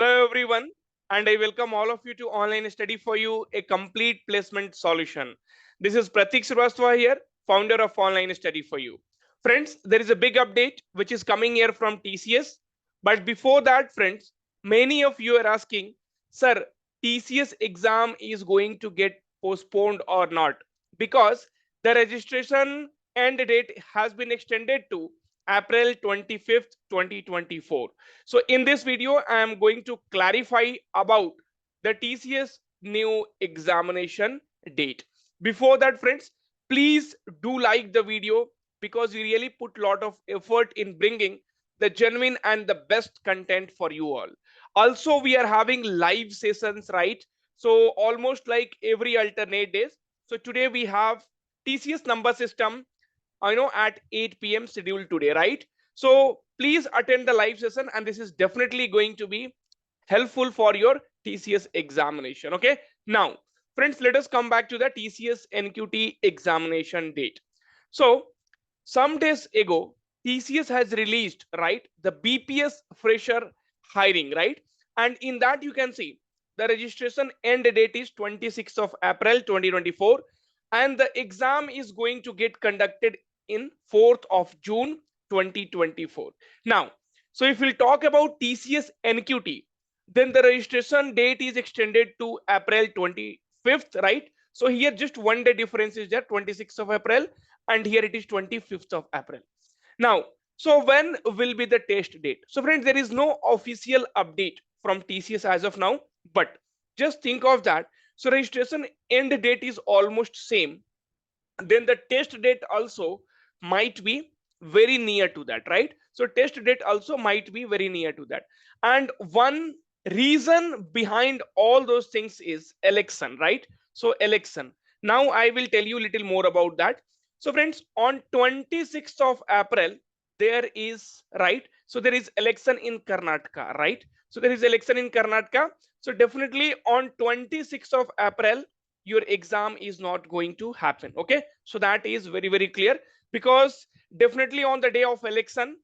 Hello everyone, and I welcome all of you to Online Study for You, a complete placement solution. This is Pratik Srivastava here, founder of Online Study for You. Friends, there is a big update which is coming here from TCS. But before that, friends, many of you are asking, sir, TCS exam is going to get postponed or not? Because the registration end date has been extended to April 25th, 2024. So in this video, I am going to clarify about the TCS new examination date. Before that, friends, please do like the video because we really put a lot of effort in bringing the genuine and the best content for you all. Also, we are having live sessions, right? So almost like every alternate days. So today we have TCS number system, at 8 p.m. scheduled today, right? So please attend the live session, and this is definitely going to be helpful for your TCS examination. Okay. Now, friends, let us come back to the TCS NQT examination date. So some days ago, TCS has released, right, the BPS fresher hiring, right? And in that you can see the registration end date is 26th of April 2024, and the exam is going to get conducted in 4th of June 2024. Now, so if we'll talk about TCS NQT, then the registration date is extended to April 25th, right? So here just one day difference is there, 26th of April, and here it is 25th of April. Now, so when will be the test date? So friends, there is no official update from TCS as of now, but just think of that. So registration end date is almost same, then the test date also might be very near to that, right? So test date also might be very near to that. And one reason behind all those things is election, right? So election, now I will tell you a little more about that. So friends, on 26th of April there is, right, so there is election in Karnataka, right? So there is election in Karnataka. So definitely on 26th of April your exam is not going to happen. Okay, so that is very very clear, because definitely on the day of election,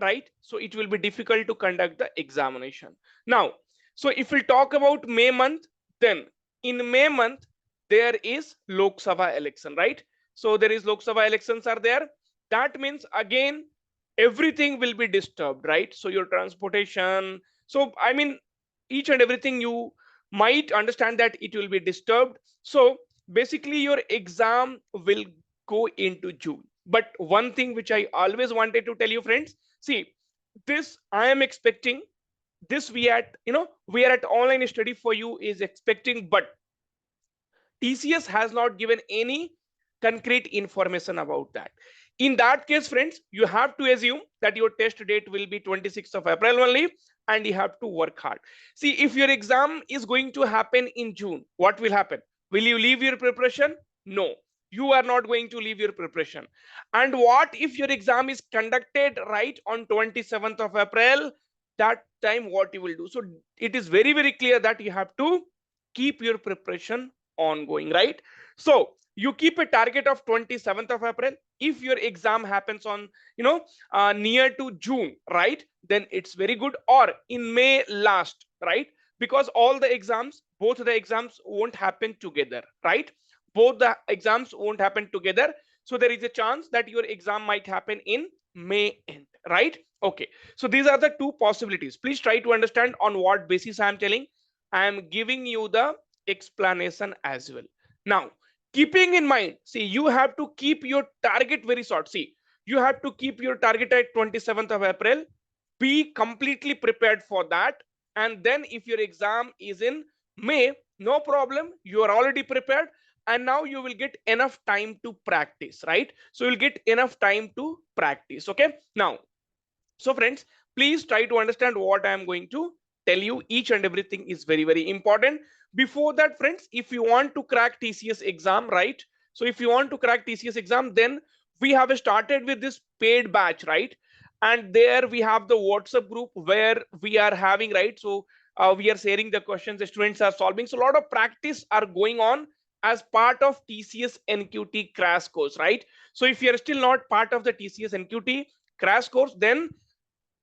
right, so it will be difficult to conduct the examination. Now, so if we talk about May month, then in May month there is Lok Sabha election, right? So there is Lok Sabha elections are there. That means again everything will be disturbed, right? So your transportation, so I mean each and everything, you might understand that it will be disturbed. So basically your exam will go into June. But one thing which I always wanted to tell you, friends, see, this I am expecting, this we are at Online Study for You is expecting, but TCS has not given any concrete information about that. In that case, friends, you have to assume that your test date will be 26th of April only, and you have to work hard. See, if your exam is going to happen in June, what will happen? Will you leave your preparation? No, you are not going to leave your preparation. And what if your exam is conducted right on 27th of April? That time, what you will do? So it is very, very clear that you have to keep your preparation ongoing, right? So you keep a target of 27th of April. If your exam happens on near to June, right, then it's very good, or in May last, right? Because all the exams, both the exams won't happen together, right? Both the exams won't happen together, so there is a chance that your exam might happen in May end, right? Okay, so these are the two possibilities. Please try to understand on what basis I am telling. I am giving you the explanation as well. Now, keeping in mind, see, you have to keep your target very short. See, you have to keep your target at 27th of April. Be completely prepared for that. And then if your exam is in May, no problem, you are already prepared, and now you will get enough time to practice, right? So you'll get enough time to practice. Okay, now, so friends, please try to understand what I am going to tell you. Each and everything is very very important. Before that, friends, if you want to crack TCS exam, right, so if you want to crack TCS exam, then we have started with this paid batch, right? And there we have the WhatsApp group where we are having, right, so we are sharing the questions the students are solving. So a lot of practice are going on as part of TCS NQT crash course, right? So if you are still not part of the TCS NQT crash course, then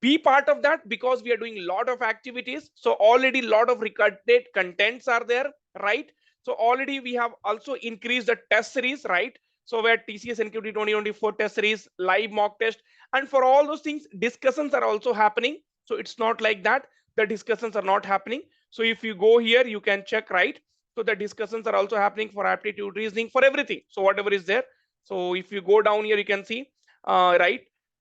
be part of that because we are doing a lot of activities. So already a lot of recorded contents are there, right? So already we have also increased the test series, right? So where TCS NQT 2024 test series, live mock test, and for all those things, discussions are also happening. So it's not like that the discussions are not happening. So if you go here, you can check, right? So the discussions are also happening for aptitude, reasoning, for everything. So whatever is there. So if you go down here, you can see, right?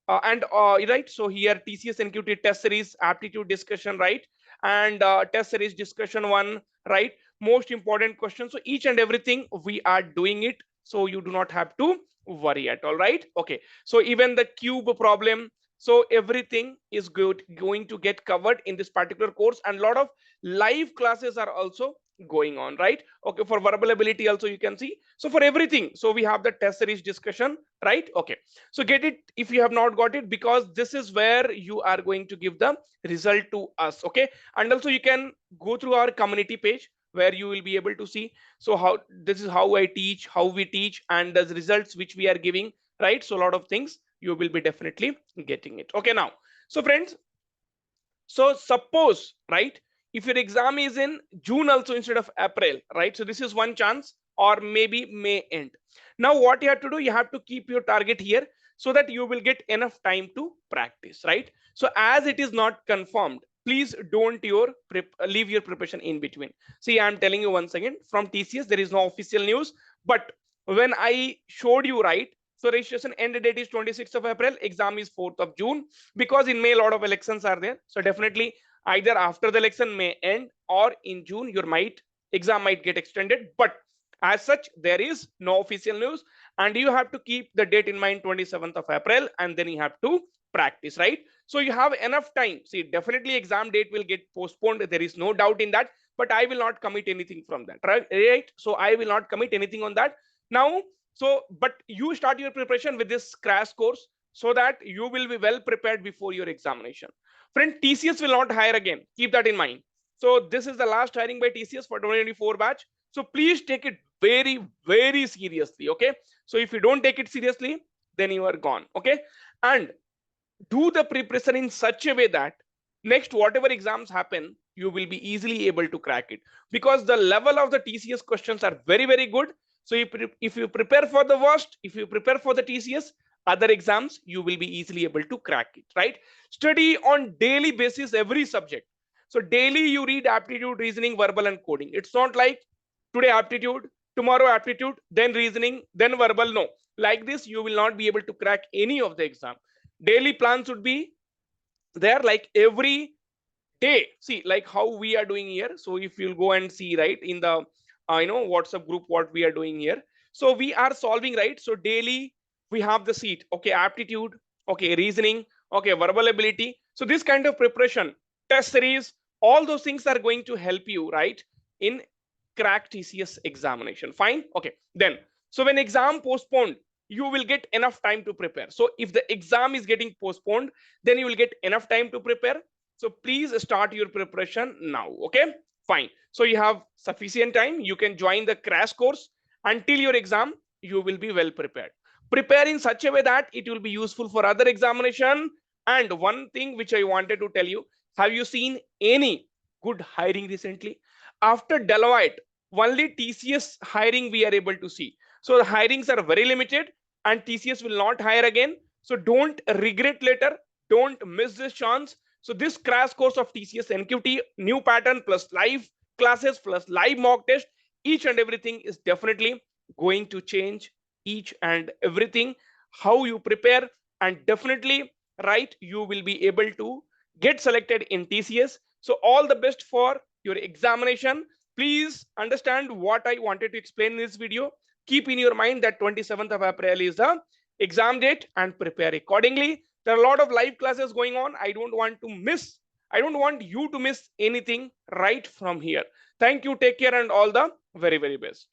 Right, so here TCS NQT test series aptitude discussion, right? And test series discussion one, right? Most important question. So each and everything we are doing it, so you do not have to worry at all, right? Okay, so even the cube problem, so everything is going to get covered in this particular course, and a lot of live classes are also going on, right? Okay, for verbal ability also you can see. So for everything, so we have the test series discussion, right? Okay, so get it if you have not got it, because this is where you are going to give the result to us. Okay, and also you can go through our community page where you will be able to see, so how this is how I teach, how we teach, and the results which we are giving, right? So a lot of things you will be definitely getting it. Okay, now, so friends, so suppose, right, if your exam is in June also instead of April, right? So this is one chance, or maybe May end. Now what you have to do, you have to keep your target here so that you will get enough time to practice, right? So as it is not confirmed, please don't leave your preparation in between. See, I'm telling you once again, from TCS there is no official news, but when I showed you, right, so registration end date is 26th of April, exam is 4th of June, because in May a lot of elections are there. So definitely either after the election may end, or in June your exam might get extended. But as such, there is no official news, and you have to keep the date in mind, 27th of April, and then you have to practice, right? So you have enough time. See, definitely exam date will get postponed. There is no doubt in that, but I will not commit anything from that, right? So I will not commit anything on that now. So, but you start your preparation with this crash course so that you will be well prepared before your examination. Friend, TCS will not hire again. Keep that in mind. So this is the last hiring by TCS for 2024 batch. So please take it very, very seriously. Okay. So if you don't take it seriously, then you are gone. Okay. And do the preparation in such a way that next whatever exams happen, you will be easily able to crack it, because the level of the TCS questions are very, very good. So if you prepare for the worst, if you prepare for the TCS, other exams, you will be easily able to crack it, right? Study on daily basis every subject. So daily you read aptitude, reasoning, verbal, and coding. It's not like today aptitude, tomorrow aptitude, then reasoning, then verbal. No, like this you will not be able to crack any of the exam. Daily plan should be there, like every day. See, like how we are doing here. So if you'll go and see, right, in the WhatsApp group, what we are doing here. So we are solving, right? So daily we have the seat. Okay, aptitude. Okay, reasoning. Okay, verbal ability. So this kind of preparation, test series, all those things are going to help you, right, in crack TCS examination. Fine. Okay. Then, so when exam postponed, you will get enough time to prepare. So if the exam is getting postponed, then you will get enough time to prepare. So please start your preparation now. Okay. Fine. So you have sufficient time. You can join the crash course until your exam. You will be well prepared. Prepare in such a way that it will be useful for other examination. And one thing which I wanted to tell you, have you seen any good hiring recently? After Deloitte, only TCS hiring we are able to see. So the hirings are very limited, and TCS will not hire again. So don't regret later. Don't miss this chance. So this crash course of TCS NQT, new pattern plus live classes plus live mock test, each and everything is definitely going to change each and everything, how you prepare, and definitely, right, you will be able to get selected in TCS. So all the best for your examination. Please understand what I wanted to explain in this video. Keep in your mind that 27th of April is the exam date, and prepare accordingly. There are a lot of live classes going on. I don't want you to miss anything right from here. Thank you. Take care, and all the very, very best.